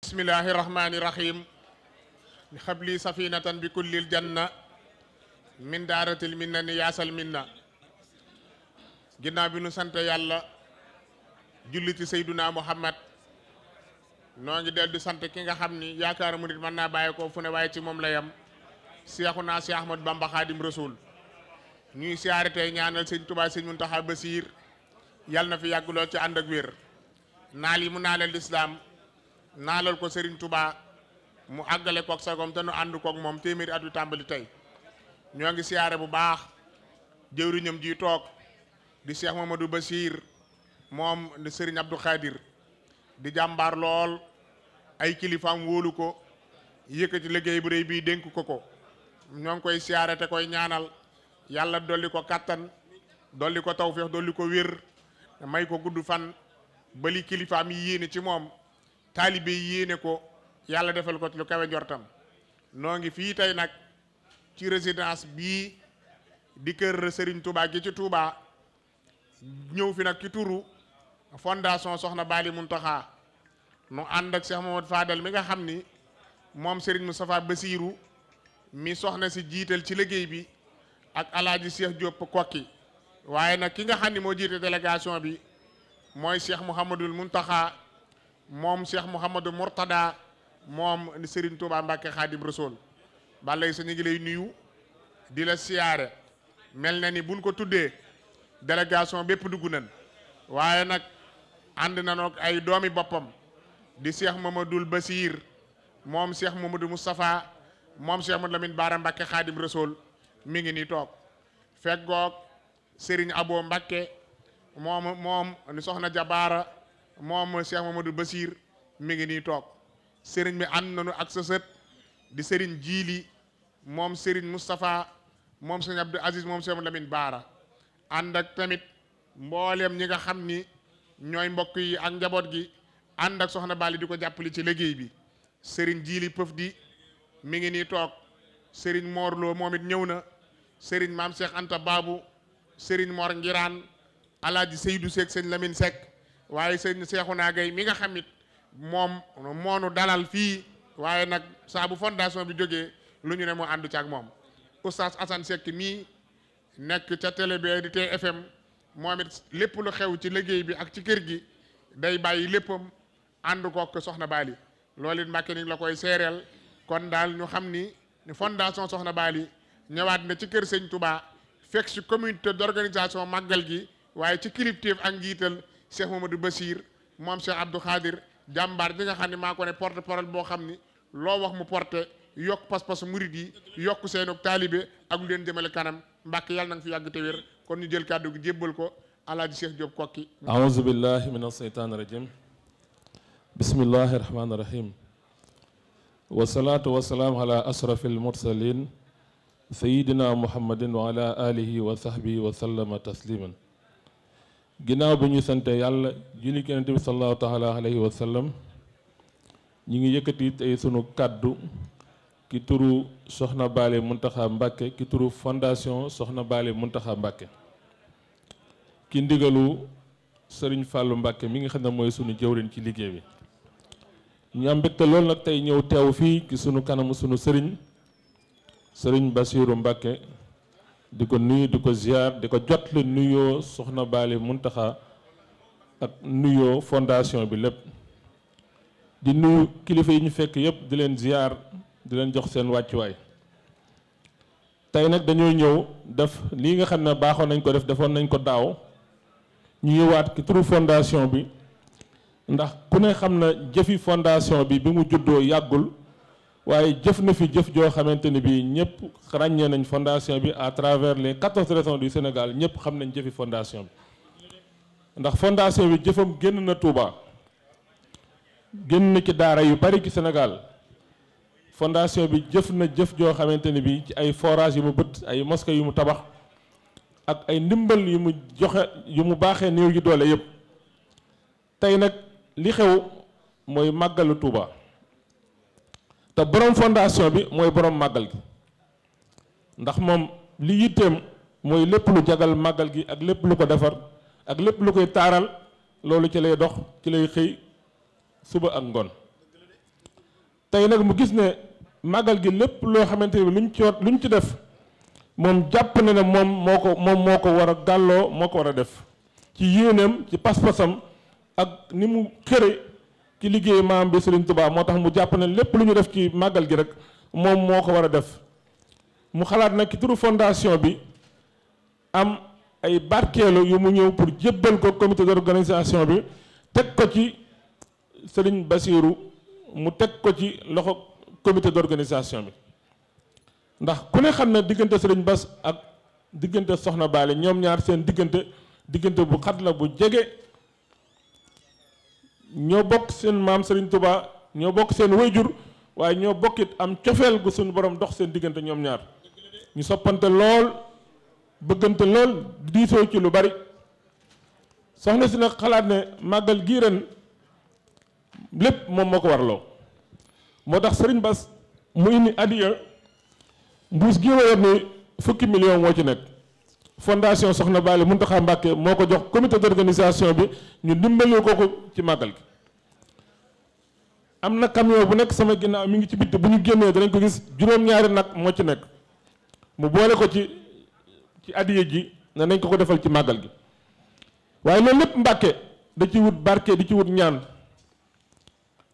bismillahi rahmani rahim xabli safinatan bi kullil janna min daaratil minna ni yaasal minna. ginnaaw bi nu sant yàlla julliti Seyduna Muhammad noo ngi del di sant ki nga xam ni yaakaar mu nit mën naa bàyyi ko fu ne waaye ci moom la yam Seexuna Seex Ahmadu Bamba Xaadim Rasuul. ñuy siyaare tey ñaanal sëñ Tuubaa sëñ Muntaxa Basiir yàlla na fi yàgg lool ci ànd ak wér. naal yi mu naalal lislaam naalal ko Serigne Touba mu àggale kook sagom te nu ànd kook moom téeméeri at yu tàmbali tey. ñoo ngi siyaare bu baax jëwriñam ji toog di Cheikh Mamadou Bachir moom di Serigne Abdou Khadir di jàmbaar lool ay kilifaam wóolu ko yëkkati liggéey bu rëy bii dénk ko ñoo ngi koy siyaare te koy ñaanal yàlla dolli ko kattan dolli ko tawfeex dolli ko wér may ko gudd fan bali kilifaam yi yéene ci moom taalibe yi yéene ko yàlla defal ko lu kawe njortam. noo ngi fii tey nag ci résidence bii di kër Serigne Touba gi ci Touba ñëw fi nag ci turu fondation Soxna Baali Muntaxa nu ànd ak Cheikh Mamadou Fadel mi nga xam ni moom Serigne Moustapha Bassirou mi soxna si jiital ci liggéey bi ak alaaji Cheikh Diop kokki waaye nag ki nga xam ni moo jiite délégation bi mooy Cheikh Mouhamadul Muntaxa moom Cheikh Mouhamadou Mourtada moom Serigne Touba Mbacke Khadim Rasoul. balay sa ñu ngi lay nuyu di la siyaare mel na ni buñ ko tuddee délégation bépp dugg nañ waaye nag ànd nañoo ak ay doomi boppam di Cheikh Mamadou Bassir moom Cheikh Mamadou Moustapha moom Cheikh Mamadou Lamine Bara Mbacke Khadim Rasoul mi ngi nii toog feggoog Serigne Abo Mbacke moom ni soxna Jabaara moom Cheikh Mamadou Bassir mi ngi nii toog. Serigne bi ànd nañu ak sa sët di Serigne Jiili moom Serigne Moustapha moom Serigne Abdou Aziz moom Cheikh Mamadou Lamine Bara ànd ak tamit mboolem ñi nga xam ni ñooy mbokk yi ak njaboot gi ànd ak soxna Bali di ko jàppale ci liggéey bi. Serigne Jiili Pëf di mi ngi nii toog Serigne Morlo moom it ñëw na Serigne Maam Cheikh Anta Babu Serigne Mor Ngiraan Alaaji Seydou Seck sëñ Lamine Seck waaye sëñ Seexuna Gay mi nga xam it moom moonu dalal fii waaye nag saa bu fondation bi jógee lu ñu ne moo àndu ci ak moom. Oustaz Assane Seck mii nekk ca télé bi di TFM moom it lépp lu xew ci liggéey bi ak ci kër gi day bàyyi léppam ànd kook soxna Bali loolu it Mbàkke ni la koy seereel. kon daal ñu xam ni fondation Soxna Bali ñëwaat na ci kër Sëñ Touba fekk ci communauté d'organisation màggal gi waaye ci kilifteef ak njiital Cheikh Mamadou Bassir moom Cheikh Abdou Khadir jàmbaar bi nga xam ne maa ko ne porte parole boo xam ni loo wax mu porté yokk pas-pasu murid yi yokk seenu taalibe ak lu leen jëmale kanam. Mbàkke yàlla na nga fi yàgg te wér kon ñu jël kàddu gi jébbal ko alaaji Cheikh Diop kokki. aouzu billahi min asheytaan rajim bismillahi rahmani rahim wasalaatu wasalaam ala ashrafil mursalin sayidina muhammadin wa ala alihi wa sahbihi wa sallama tasliman. ginnaaw bi ñu sante yàlla julli ci Yonent bi sallallahu taala alayhi wa sallam ñu ngi yëkkati tey sunu kàddu ki turu Soxna Baali Muntaxa Mbàkke ki turu fondation Soxna Baali Muntaxa Mbàkke ki ndigalu Sëriñ Fàllu Mbàkke mi nga xam ne mooy sunu jëwriñ ci liggéey bi. ñu am mbégte loolu nag tey ñëw teew fii ci sunu kanam sunu sëriñ Bassirou Mbacke di ko nuyu di ko ziar di ko jot la nuyoo Soxna Baali Muntaxa ak nuyoo fondation bi lépp di nuyu kilifa yi ñu fekk yëpp di leen ziar di leen jox seen wàccuwaay. tey nag dañoo ñëw def lii nga xam ne baaxoon nañ ko def defoon nañ ko daaw ñu ñëwaat ki turu fondation bi. ndax ku ne xam na jëfi fondation bi mu juddoo yàggul waaye jëf na fi jëf joo xamante ni bii ñëpp ràññee nañ fondation bi à travers les 14 régions du Sénégal ñëpp xam nañ jëfi fondation bi. ndax fondation bi jëfam génn na Touba génn na ci daara yu bari ci Sénégal fondation bi jëf na jëf joo xamante ni bii ci ay forage yu mu bët ay mosquée yu mu tabax ak ay ndimbal yu mu joxe yu mu baaxee néew yi doole yëpp. tey nag li xew mooy màggalu Touba te borom fondation bi mooy borom màggal gi ndax moom li yitteem mooy lépp lu jagal màggal gi ak lépp lu ko defar ak lépp lu koy taaral loolu ci lay dox ci lay xëy suba ak ngoon tey nag mu gis ne màggal gi lépp loo xamante ni luñ ci def moom jàpp na ne moom moo ko war a gàlloo moo ko war a def ci yéeneem ci pas-pasam ak ni mu xëre ci liggéey maam bi Serigne Touba moo tax mu jàpp ne lépp lu ñu def ci màggal gi rek moom moo ko war a def mu xalaat nag ci turu fondation bi am ay barkeelu yu mu ñëw pour jébbal ko comité d'organisation bi teg ko ci Serigne Bassirou mu teg ko ci loxo comité d'organisation bi ndax ku ne xam ne diggante Serigne Bass ak diggante Soxna Baali ñoom ñaar seen diggante bu xat la bu jege ñoo bokk seen maam Serigne Touba ñoo bokk seen wayjur waaye ñoo bokkit am cofeel gu suñu borom dox seen diggante ñoom ñaar ñu soppante lool bëggante lool diisoo ci lu bari soxna si nag xalaat ne màggal gii ren lépp moom moo ko warloo moo tax Serigne Bass mu indi adiya mbuus gi yor ni fukki million moo ci nekk fondation Soxna Baali Muntaxa Mbàkke moo ko jox comité d'organisation bi ñu dimbali ko ci màggal gi am na camion bu nekk sama ginnaaw mi ngi ci bitti bu ñu génnee danañ ko gis juróom-ñaari nag moo ci nekk mu boole ko ci adiya ji ne nañ ko defal ci màggal gi waaye loolu lépp Mbàkke da ci wut barke di ci wut ñaan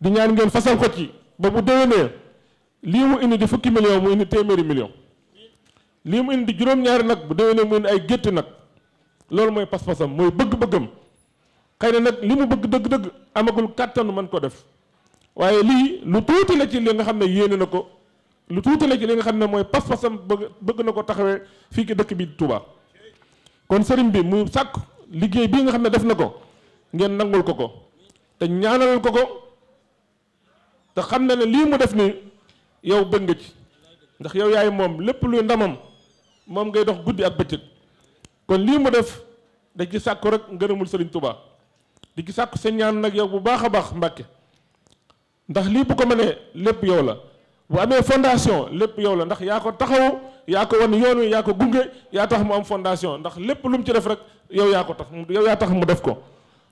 di ñaan ngeen fasal ko ci ba bu déwénee lii mu indi di fukki million mu indi téeméeri million lii mu indi juróom-ñaari nag bu déwénee mu indi ay gétti nag loolu mooy pas-pasam mooy bëgg-bëggam xëy na nag li mu bëgg dëgg-dëgg amagul kàttanu mën ko def waaye lii lu tuuti la ci li nga xam ne yéene na ko lu tuuti la ci li nga xam ne mooy pas-pasam bëgg na ko taxawee fii ki dëkk bi Touba kon sëriñ bi mu sàkk liggéey bii nga xam ne def na ko ngeen nangul ko te ñaanalal ko te xam na ne lii mu def ni yow bëgg nga ci ndax yow yaay moom lépp luy ndamam moom ngay dox guddi ak bëccëg kon lii mu def da ci sàkku rek ngërëmul Sëriñ Tuubaa di ci sàkku sa ñaan nag yow bu baax a baax Mbàkke ndax lii bu ko mënee lépp yow la bu amee fondation lépp yow la ndax yaa ko taxawu yaa ko wan yoon wi yaa ko gunge yaa tax mu am fondation ndax lépp lu mu ci def rek yow yaa ko tax yow yaa tax mu def ko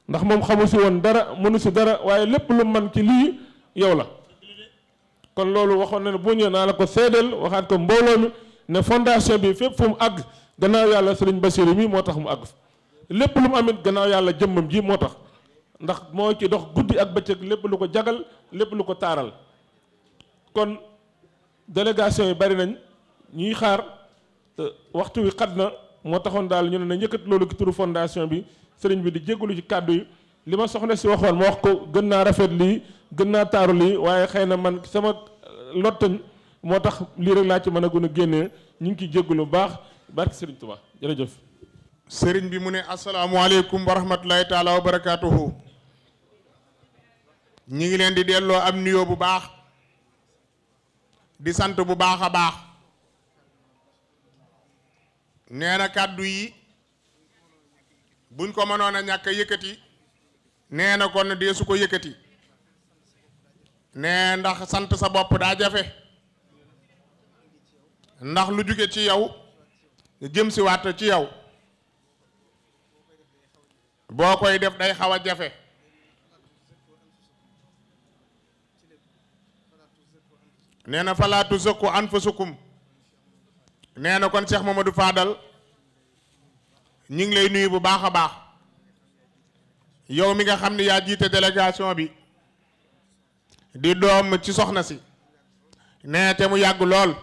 ndax moom xamu si woon dara mënu si dara waaye lépp lu man ci lii yow la kon loolu waxoon na ne bu ñëwee naa la ko seedeel waxaat ko mbooloo mi ne fondation bi fépp fu mu àgg gannaaw yàlla Sëriñ Bassirou mi moo tax mu àgg lépp lu mu amit gannaaw yàlla jëmmam ji moo tax ndax moo ci dox guddi ak bëccëg lépp lu ko jagal lépp lu ko taaral kon délégation yi bari nañ ñuy xaar waxtu wi xat na moo taxoon daal ñu ne na njëkkat loolu ki turu fondation bi sëriñ bi di jégalu ci kàddu yi li ma soxna si waxoon ma wax ko gën naa rafet lii gën naa taaru lii waaye xëy na man sama lottañ moo tax lii rek laa ci mën a gën a génnee ñu ngi ciy jégalu bu baax barki sëriñ Tuubaa jërëjëf. sëriñ bi mu ne asalaamualeykum wa rahmatulahi taala wa barakaatuhu. ñi ngi leen di delloo am nuyoo bu baax di sant bu baax a baax nee na kàddu yi buñ ko mënoon a ñàkk a yëkkati nee na kon dee su ko yëkkati nee ndax sant sa bopp daa jafe ndax lu jóge ci yow jëm si waat ci yow boo koy def day xaw a jafe nee na falaatu zakku anfusakum nee na kon Cheikh Mamadou Fadal ñu ngi lay nuyu bu baax a baax yow mi nga xam ne yaa jiite délégation bi di doom ci soxna si nee te mu yàgg lool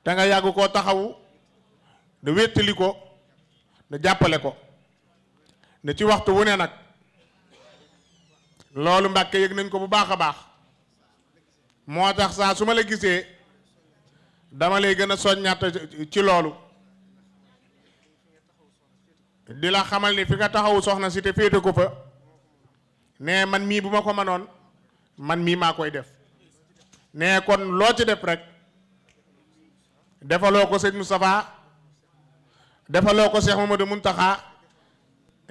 te nga yàgg koo taxawu da wéttali ko da jàppale ko ne ci waxtu wu ne nag loolu Mbàkke yëg nañ ko bu baax a baax moo tax saa su ma la gisee dama lay gën a soññaat ci loolu di la xamal ni fi nga taxawu soxna si te féete ko fa ne man mii bu ma ko mënoon man mii maa koy def ne kon loo ci def rek defaloo ko sëñ Moustapha defaloo ko Cheikh Mamadou Muntaxa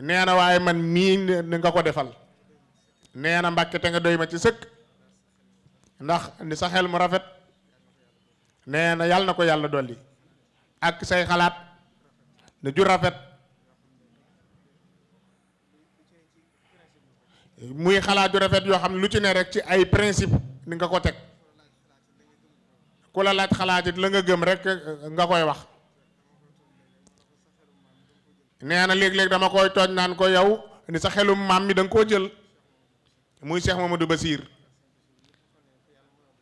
nee na waaye man mii ni nga ko defal nee na Mbàkke te nga doy ma ci sëkk ndax ni sa xel mu rafet nee na yàlla na ko yàlla dolli ak say xalaat ne ju rafet muy xalaat ju rafet yoo xam ne lu ci ne rek ci ay principe ni nga ko teg ku la laaj xalaat it la nga gëm rek nga koy wax. nee na léeg-léeg dama koy tooñ naan ko yow ni sa xelum maam mi da nga koo jël muy Cheikh Mamadou Bassir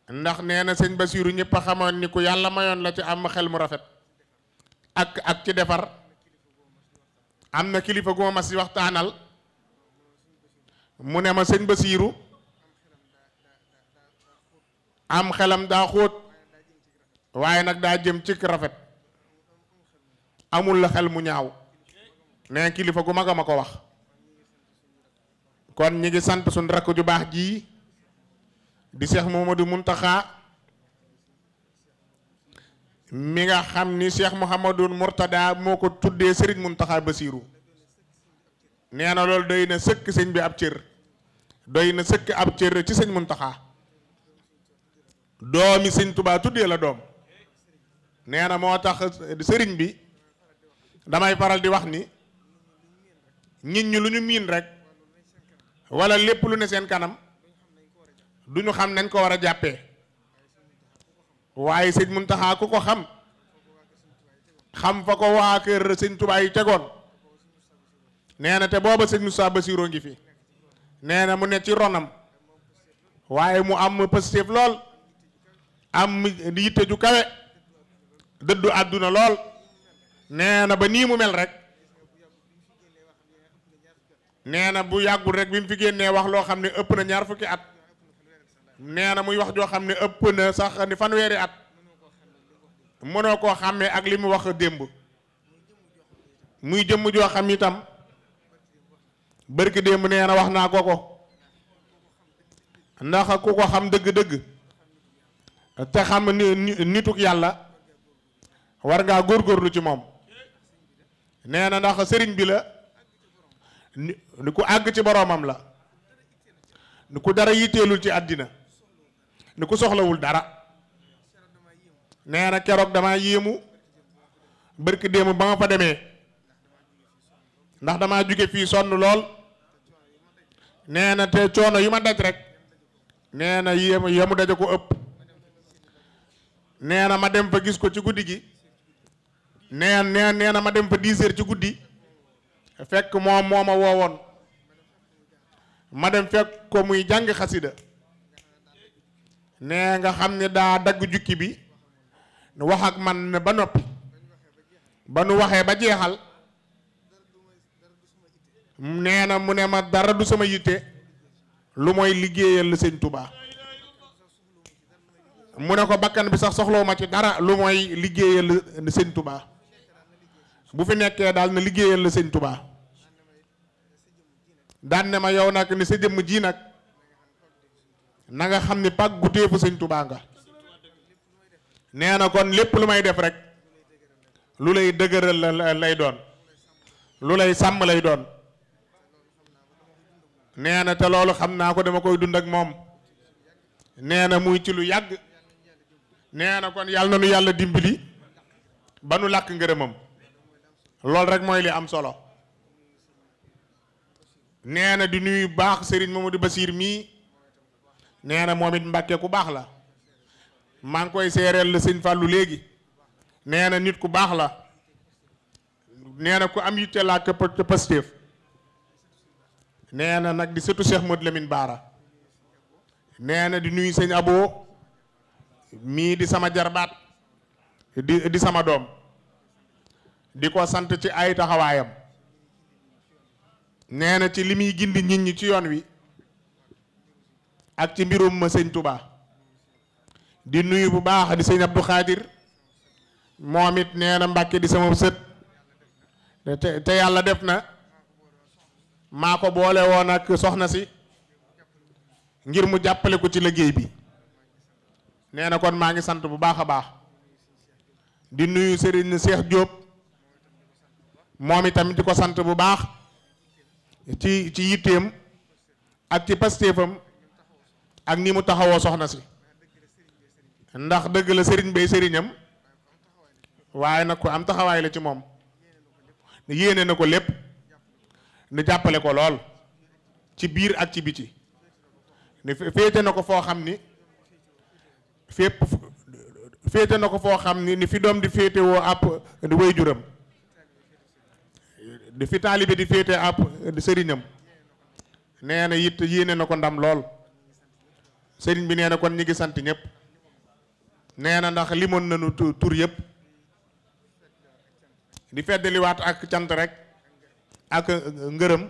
ndax nee na sëñ Bassirou ñëpp a xamoon ni ku yàlla mayoon la ci am xel mu rafet ak ci defar. am na kilifa gu ma mas si waxtaanal mu ne ma sëñ Bassirou am xelam daa xóot waaye nag daa jëm ci rafet amul la xel mu ñaaw nee kilifa gu mag a ma ko wax. kon ñi ngi sant suñ rakk ju baax ji di Cheikh Mouhamadou Mountakha mi nga xam ni Cheikh Mouhamadou Mourtada moo ko tuddee Serigne Mountakha Bassirou nee na loolu doy na sëkk sëñ bi ab cër doy na sëkk ab cër ci sëñ Mountakha doomi sëñ Touba tuddee la doom nee na moo tax sëriñ bi damay faral di wax ni nit ñi lu ñu miin rek wala lépp lu ne seen kanam du ñu xam nañ ko war a jàppee waaye sëñ Mountakha ku ko xam fa ko waa kër sëñ Touba yi tegoon nee na te booba sëñ Moussa Bassirou ngi fi nee na mu ne ci ronam waaye mu am positif lool am yitte ju kawe dëddu àdduna lool nee na ba nii mu mel rek nee na bu yàggul rek bi mu fi génnee wax loo xam ne ëpp na 20 fukki at nee na muy wax joo xam ne ëpp na sax ni fanweeri at mënoo koo xàmmee ak li mu wax démb muy jëmm joo xam itam bërki démb nee na wax naa ko ndax ku ko xam dëgg-dëgg te xam ni nituk yàlla war ngaa góorgóorlu ci moom nee na ndax sëriñ bi la ni ku àgg ci boroomam la ni ku dara yitteelul ci àddina ni ku soxlawul dara nee na keroog dama yéemu bërki démb ba nga fa demee ndax dama jóge fii sonn lool nee na te coono yu ma daj rek nee na yemu daja ko ëpp nee na ma dem fa gis ko ci guddi gi nee na ma dem fa 10 heures ci guddi fekk moom moo ma woowoon ma dem fekk ko muy jàng xasida nee nga xam ne daa dagg jukki bi wax ak man ba noppi ba nu waxee ba jeexal nee na mu ne ma dara du sama yitte lu mooy liggéeyal la sëñ Touba mu ne ko bakkan bi sax soxloo ma ci dara lu mooy liggéeyal la sëñ Touba bu fi nekkee daal na liggéeyal la sëñ Touba daan ne ma yow nag ni sa jëmm ji nag na nga xam ni pàggu téefu sëñ Touba nga nee na kon lépp lu may def rek lu lay dëgëral lay doon lu lay sàmm lay doon nee na te loolu xam naa ko dama koy dund ak moom nee na muy ci lu yàgg nee na kon yàlla na nu yàlla dimbali ba nu làkk ngërëmam loolu rek mooy li am solo nee na di nuyu baax Serigne Mamadou Bassir mii nee na moom it Mbàkke ku baax la maa ngi koy seereel la sëñ Fallou léegi nee na nit ku baax la nee na ku am yitte laa këpp Pastef nee na nag di sëtu Cheikh Modou Lamine Bara nee na di nuyu sëñ Abo mii di sama jarbaat di sama doom di ko sant ci ay taxawaayam nee na ci li muy gindi nit ñi ci yoon wi ak ci mbirum ma sëñ Touba di nuyu bu baax di sëñ Abdou Khadir moom it nee na Mbàkke di sama sët te yàlla def na maa ko boole woon ak soxna si ngir mu jàppale ko ci liggéey bi nee na kon maa ngi sant bu baax a baax di nuyu Serigne Cheikh Diop moom itamit di ko sant bu baax ci yitteem ak ci pastéefam ak ni mu taxawoo soxna si ndax dëgg la Serigne bay sëriñam waaye nag ko am taxawaay la ci moom yéene na ko lépp ni jàppale ko lool ci biir ak ci biti ni féete na ko foo xam ni fépp féete na ko foo xam ni fi doom di féete woo ab di way juram di fi taalibe di féete ab di sëriñam nee na it yéene na ko ndam lool sëriñ bi nee na kon ñi ngi sant ñëpp nee na ndax limoon nañu tur yëpp di feddaliwaat ak cant rek ak ngërëm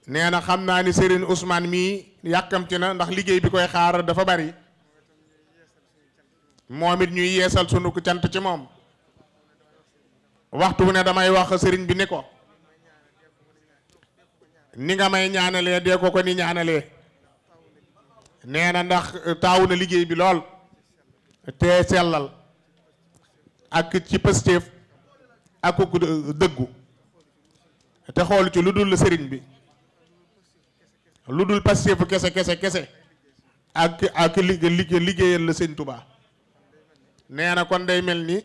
nee na xam naa ni Serigne Ousmane mii yàkkamti na ndax liggéey bi koy xaar dafa bari moom it ñuy yeesal sunu cant ci moom waxtu bu ne damay wax sëriñ bi ni ko ni nga may ñaanalee dee ko ni ñaanalee nee na ndax taawu na liggéey bi lool te sellal ak ci pëstéef ak ku dëggu te xool ci lu dul sëriñ bi lu dul pëstéefu kese ak liggéeyal la sëñ Tuubaa nee na kon day mel ni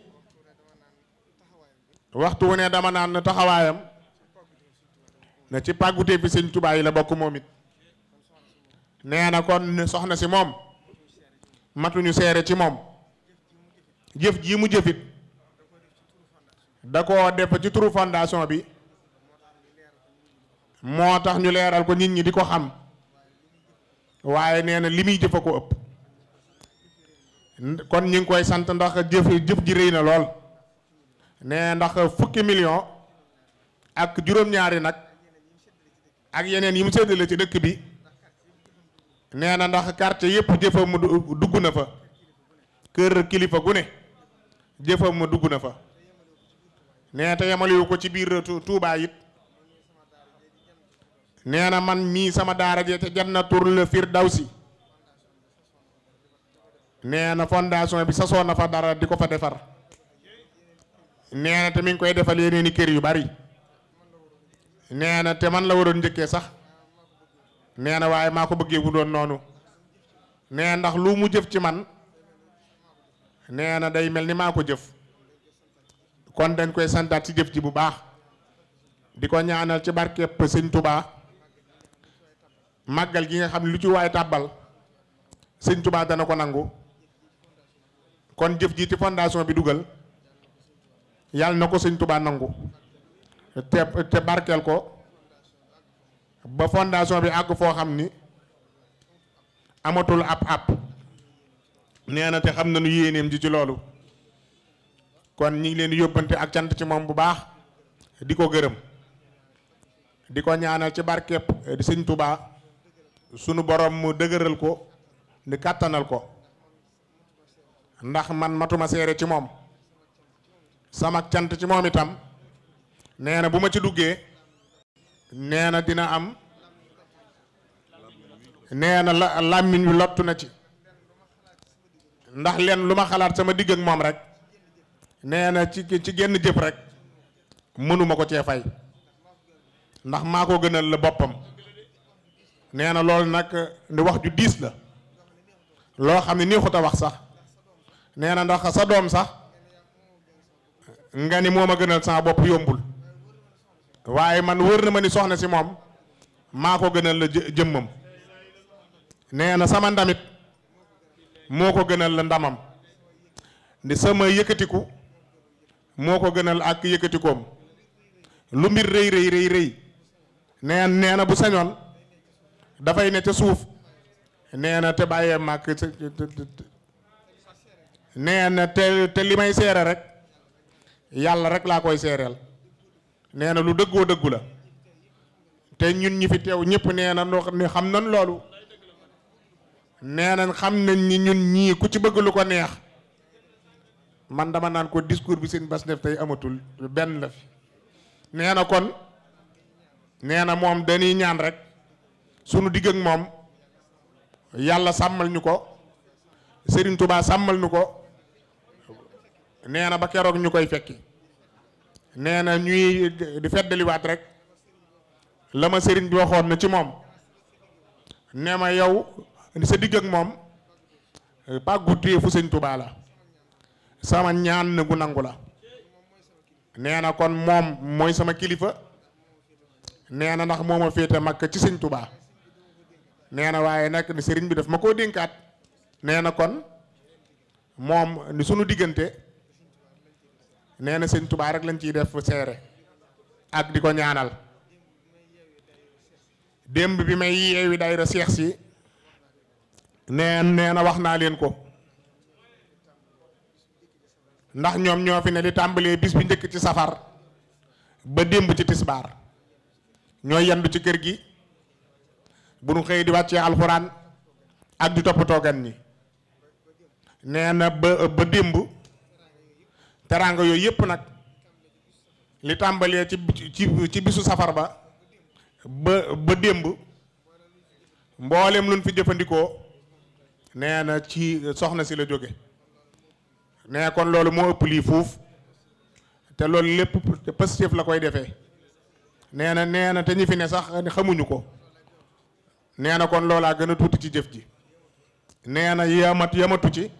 waxtu wu ne dama naan taxawaayam na ci pàggutee fi sëñ Tuubaa yi la bokk moom it nee na kon soxna si moom matuñu seere ci moom jëf ji mu jëfit da koo def ci turu fondation bi moo tax ñu leeral ko nit ñi di ko xam waaye nee na li muy jëf a ko ëpp kon ñu ngi koy sant ndax jëf ji rëy na lool nee ndax fukki million ak juróom-ñaari nag ak yeneen yi mu séddale ci dëkk bi nee na ndax quartier yëpp jëfam mu dugg na fa kër kilifa gu ne jëfam mu dugg na fa nee te yemaliwu ko ci biir Touba it nee na man mii sama daara je te Jannatul Firdawsi nee na fondation bi sasoo na fa dara di ko fa defar nee na te mi ngi koy defal yeneen i kër yu bari nee na te man la waroon njëkkee sax nee na waaye maa ko bëggee wu doon noonu nee ndax lu mu jëf ci man nee na day mel ni maa ko jëf kon dañ koy santaat ci jëf ji bu baax di ko ñaanal ci barkeeb sëñ Touba màggal gi nga xam ne lu ci waay tàbbal sëñ Touba dana ko nangu kon jëf ji ci fondation bi dugal yàlla na ko sëñ Touba nangu te barkeel ko ba fondation bi àgg foo xam ni amatul ab nee na te xam nañu yéeneem ji ci loolu kon ñi ngi leen di yóbbante ak cant ci moom bu baax di ko gërëm di ko ñaanal ci barkeeb di sëñ Touba sunu borom mu dëgëral ko di kàttanal ko ndax man matuma seere ci moom sama cant ci moom itam nee na bu ma ci duggee nee na dina am nee na làmmiñ wi lottu na ci ndax leen lu ma xalaat sama digg ak moom rek nee na ci genn jëf rek mënuma ko cee fay ndax maa ko gënal la boppam nee na loolu nag di wax ju diis la loo xam ne neexut a wax sax nee na ndax sa doom sax nga ni moo ma gënal sama bopp yombul waaye man wër na ma ni soxna si moom maa ko gënal la jëmmam nee na sama ndamit moo ko gënal la ndamam di sama yëkkatiku moo ko gënal ak yëkkatikoom lu mbir rëy nee na bu sañoon dafay ne ca suuf nee na te bàyyee màkk nee na te li may seere rek yàlla rek laa koy seereel nee na lu dëggoo dëggu la te ñun ñi fi teew ñëpp nee na ni xam nañ loolu nee na xam nañ ni ñun ñii ku ci bëgg lu ko neex man dama naan ko discours bi seen bas def tey amatul benn la fi nee na kon nee na moom dañuy ñaan rek sunu digg ak moom yàlla sàmmal ñu ko Serigne Touba sàmmal ñu ko nee na ba keroog ñu koy fekki nee na ñuy di feddaliwaat rek la ma Serigne bi waxoon na ci moom nee ma yow sa digg ak moom pàggutee fu Sëñ Touba la sama ñaan na gu nangu la nee na kon moom mooy sama kilifa nee na ndax moo ma féete mag ci Sëñ Touba nee na waaye nag ni sëriñ bi daf ma koo dénkaat. nee na kon moom ni sunu diggante nee na sëñ Tuubaa rek lañ ciy def seere ak di ko ñaanal. démb bi may yeewi daayira Seex si nee na wax naa leen ko ndax ñoom ñoo fi ne li tàmbalee bis bi njëkk ci safar ba démb ci tisbaar ñooy yandu ci kër gi bu nu xëy di wàccee alxuraan ak di toppatoo gan ñi. nee na ba démb teraanga yooyu yëpp nag li tàmbalee ci bisu safar ba démb mboolem luñ fi jëfandikoo nee na ci soxna si la jóge. nee kon loolu moo ëpp lii fuuf te loolu lépp positif la koy defee. nee na te ñi fi ne sax xamuñu ko. nee na kon loolaa gën a tuuti ci jëf ji. nee na yamatu ci.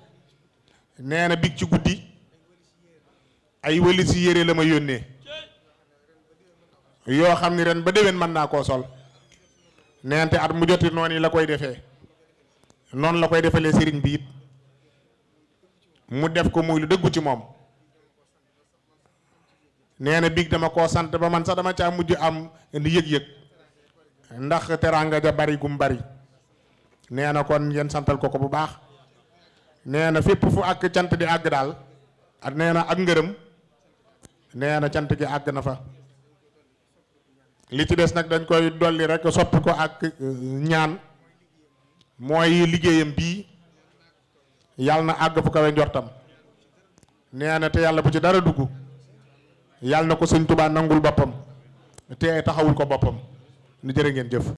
nee na big ci guddi ay wëli si yére la ma yónnee yoo xam ni ren ba déwén mën naa koo sol. neente at mu joti noonu yi la koy defee noonu la koy defalee sëriñ bi it mu def ko muy lu dëggu ci moom. nee na big dama koo sant ba man sax dama caa mujj am yëg-yëg ndax teraanga ja bari gum bari. nee na kon ngeen santal ko bu baax. nee na fépp fu ak cant di àgg daal ak nee na ak ngërëm nee na cant gi àgg na fa. li ci des nag dañ koy dolli rek soppi ko ak ñaan mooy liggéeyam bii yàlla na àgg fu kawe njortam. nee na te yàlla bu ci dara dugg yàlla na ko sëñ Tuubaa nangul boppam te taxawul ko boppam ni jërë ngeen jëf.